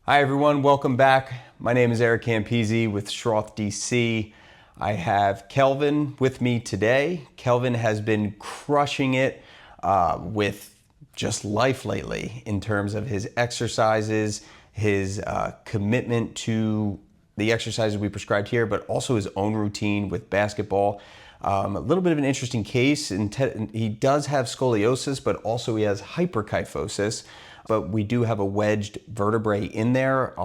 Hi everyone, welcome back. My name is Eric Campese with Schroth DC. I have Kelvin with me today. Kelvin has been crushing it with just life lately in terms of his exercises, his commitment to the exercises we prescribed here, but also his own routine with basketball. A little bit of an interesting case, he does have scoliosis, but also he has hyperkyphosis. But we do have a wedged vertebrae in there,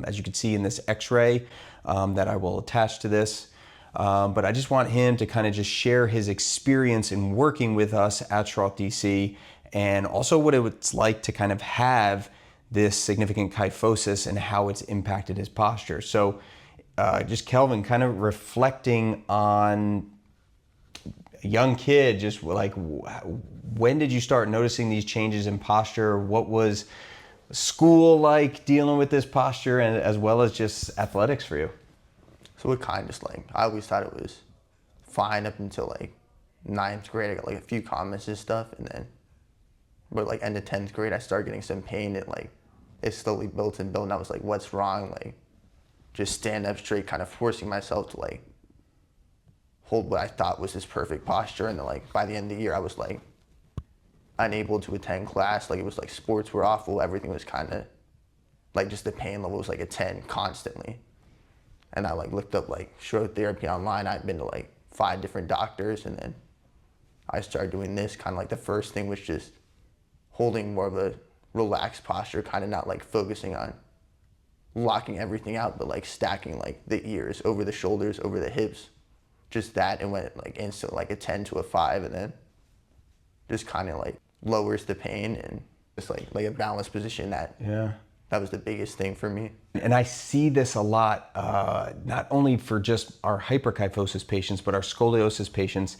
as you can see in this x-ray that I will attach to this. But I just want him to kind of just share his experience in working with us at Schroth DC, and also what it's like to kind of have this significant kyphosis and how it's impacted his posture. So just Kelvin kind of reflecting on a young kid, just like, when did you start noticing these changes in posture? What was school like dealing with this posture, and as well as just athletics for you? So it kind of just like, I always thought it was fine up until like 9th grade. I got like a few comments and stuff, and then but like end of 10th grade I started getting some pain, and like it slowly built and built, and I was like, what's wrong? Like just stand up straight, kind of forcing myself to like hold what I thought was this perfect posture. And then like by the end of the year I was like unable to attend class. Like it was like sports were awful, everything was kind of like, just the pain level was like a 10 constantly. And I like looked up like Schroth therapy online. I'd been to like 5 different doctors, and then I started doing this. Kind of like the first thing was just holding more of a relaxed posture, kind of not like focusing on locking everything out, but like stacking like the ears over the shoulders, over the hips, just that, and went like instant like a 10 to a 5, and then just kind of like lowers the pain, and just like a balanced position. That was the biggest thing for me. And I see this a lot, not only for just our hyperkyphosis patients, but our scoliosis patients,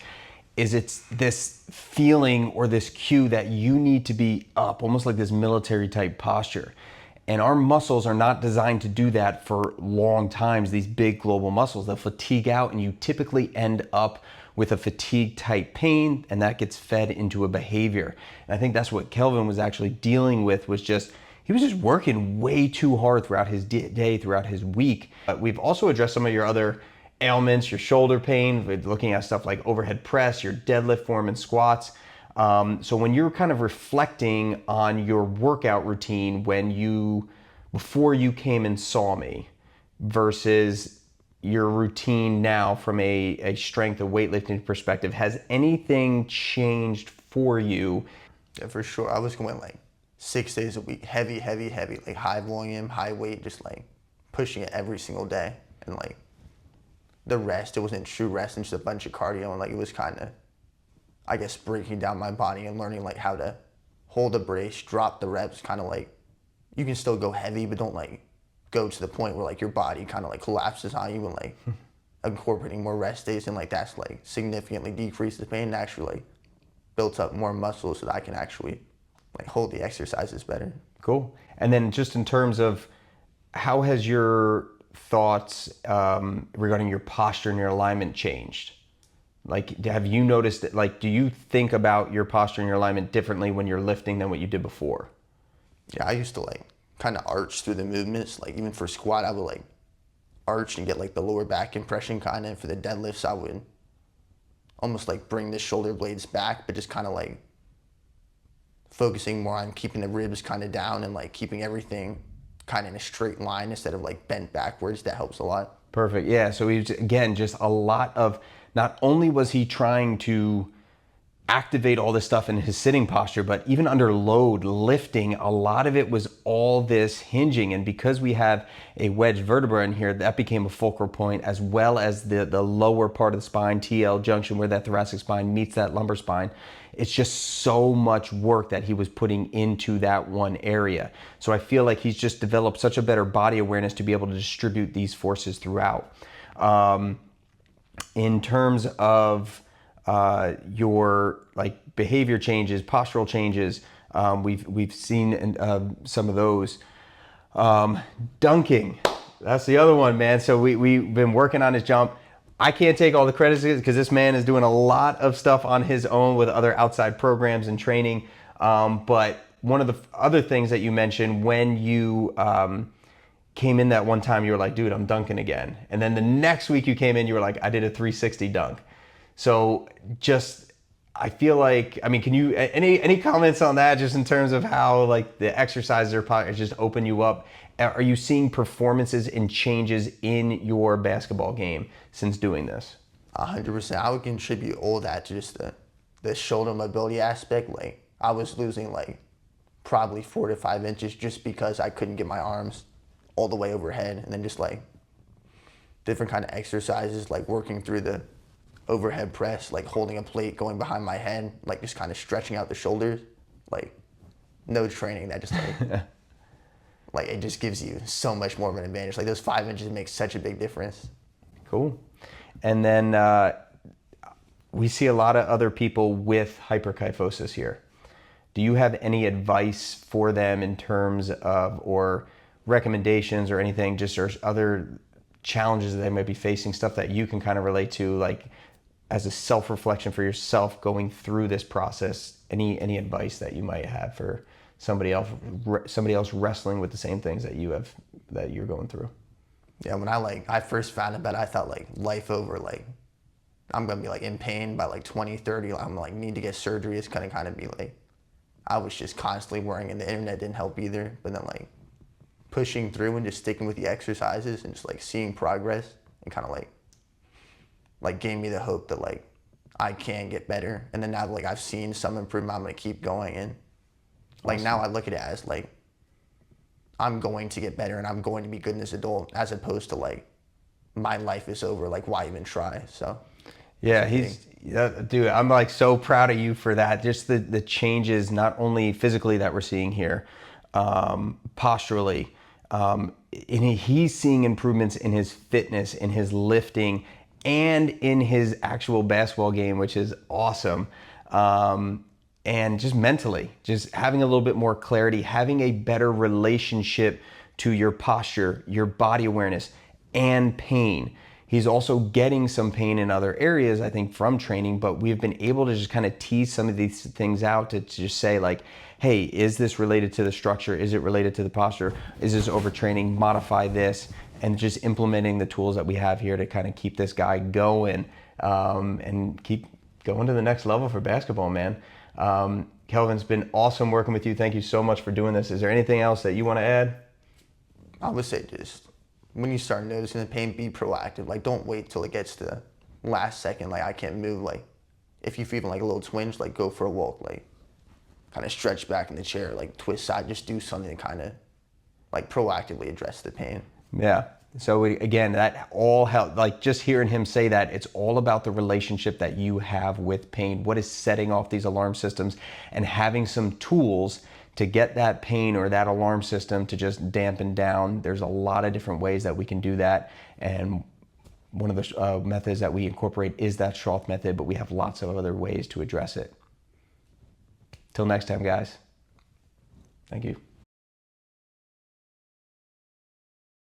is it's this feeling or this cue that you need to be up, almost like this military type posture. And our muscles are not designed to do that for long times. These big global muscles, they'll fatigue out, and you typically end up with a fatigue type pain, and that gets fed into a behavior. And I think that's what Kelvin was actually dealing with, was just, he was just working way too hard throughout his day, throughout his week. But we've also addressed some of your other ailments, your shoulder pain, we're looking at stuff like overhead press, your deadlift form and squats. So when you're kind of reflecting on your workout routine before you came and saw me versus your routine now from a strength or weightlifting perspective, has anything changed for you? Yeah, for sure. I was going like 6 days a week, heavy, like high volume, high weight, just like pushing it every single day. And like the rest, it wasn't true rest and just a bunch of cardio, and like it was kind of, I guess, breaking down my body and learning like how to hold a brace, drop the reps, kind of like, you can still go heavy, but don't like go to the point where like your body kind of like collapses on you, and like incorporating more rest days, and like that's like significantly decreased the pain and actually like built up more muscle so that I can actually like hold the exercises better. Cool. And then just in terms of, how has your thoughts regarding your posture and your alignment changed? Like, have you noticed that, like, do you think about your posture and your alignment differently when you're lifting than what you did before? Yeah, I used to like kind of arch through the movements. Like even for squat, I would like arch and get like the lower back compression kind of. For the deadlifts, I would almost like bring the shoulder blades back, but just kind of like focusing more on keeping the ribs kind of down and like keeping everything kind of in a straight line instead of like bent backwards. That helps a lot. Perfect. Yeah. So he was, again, just a lot of, not only was he trying to activate all this stuff in his sitting posture, but even under load lifting, a lot of it was all this hinging. And because we have a wedge vertebra in here, that became a fulcral point, as well as the lower part of the spine, TL junction, where that thoracic spine meets that lumbar spine. It's just so much work that he was putting into that one area. So I feel like he's just developed such a better body awareness to be able to distribute these forces throughout. In terms of your like behavior changes, postural changes, we've seen some of those. Dunking, that's the other one, man. So we've been working on his jump. I can't take all the credit because this man is doing a lot of stuff on his own with other outside programs and training. But one of the other things that you mentioned when you came in that one time, you were like, dude, I'm dunking again. And then the next week you came in, you were like, I did a 360 dunk. So just, I feel like, I mean, can you, any comments on that just in terms of how like the exercises are probably just open you up? Are you seeing performances and changes in your basketball game since doing this? 100%. I would contribute all that to just the shoulder mobility aspect. Like I was losing like probably 4 to 5 inches just because I couldn't get my arms all the way overhead, and then just like different kind of exercises, like working through the overhead press, like holding a plate, going behind my head, like just kind of stretching out the shoulders. Like no training, that just like like it just gives you so much more of an advantage. Like those 5 inches make such a big difference. Cool. And then we see a lot of other people with hyperkyphosis here. Do you have any advice for them in terms of, or recommendations or anything, just or other challenges that they might be facing, stuff that you can kind of relate to, like as a self-reflection for yourself going through this process? Any advice that you might have for somebody else wrestling with the same things that you're going through? Yeah, when I first found about it, I thought like life over, like I'm gonna be like in pain by like 20, 30. I'm like need to get surgery. It's gonna kind of be like I was just constantly worrying, and the internet didn't help either. But then like pushing through and just sticking with the exercises and just like seeing progress, and kind of like gave me the hope that like I can get better. And then now like I've seen some improvement, I'm gonna keep going. And like now I look at it as like I'm going to get better and I'm going to be good in this adult, as opposed to like my life is over, like why even try? So yeah, dude, I'm like so proud of you for that. Just the changes, not only physically that we're seeing here, posturally, and he's seeing improvements in his fitness, in his lifting, and in his actual basketball game, which is awesome. And just mentally, just having a little bit more clarity, having a better relationship to your posture, your body awareness, and pain. He's also getting some pain in other areas, I think, from training, but we've been able to just kind of tease some of these things out to just say like, hey, is this related to the structure? Is it related to the posture? Is this overtraining? Modify this, and just implementing the tools that we have here to kind of keep this guy going, and keep going to the next level for basketball, man. Kelvin's been awesome working with you. Thank you so much for doing this. Is there anything else that you want to add? I would say just when you start noticing the pain, be proactive. Like don't wait till it gets to the last second. Like I can't move. Like if you feel like a little twinge, like go for a walk. Like kind of stretch back in the chair, like twist side. Just do something to kind of like proactively address the pain. Yeah. So again, that all help. Like just hearing him say that, it's all about the relationship that you have with pain. What is setting off these alarm systems, and having some tools to get that pain or that alarm system to just dampen down. There's a lot of different ways that we can do that. And one of the methods that we incorporate is that Schroth method, but we have lots of other ways to address it. Till next time, guys. Thank you.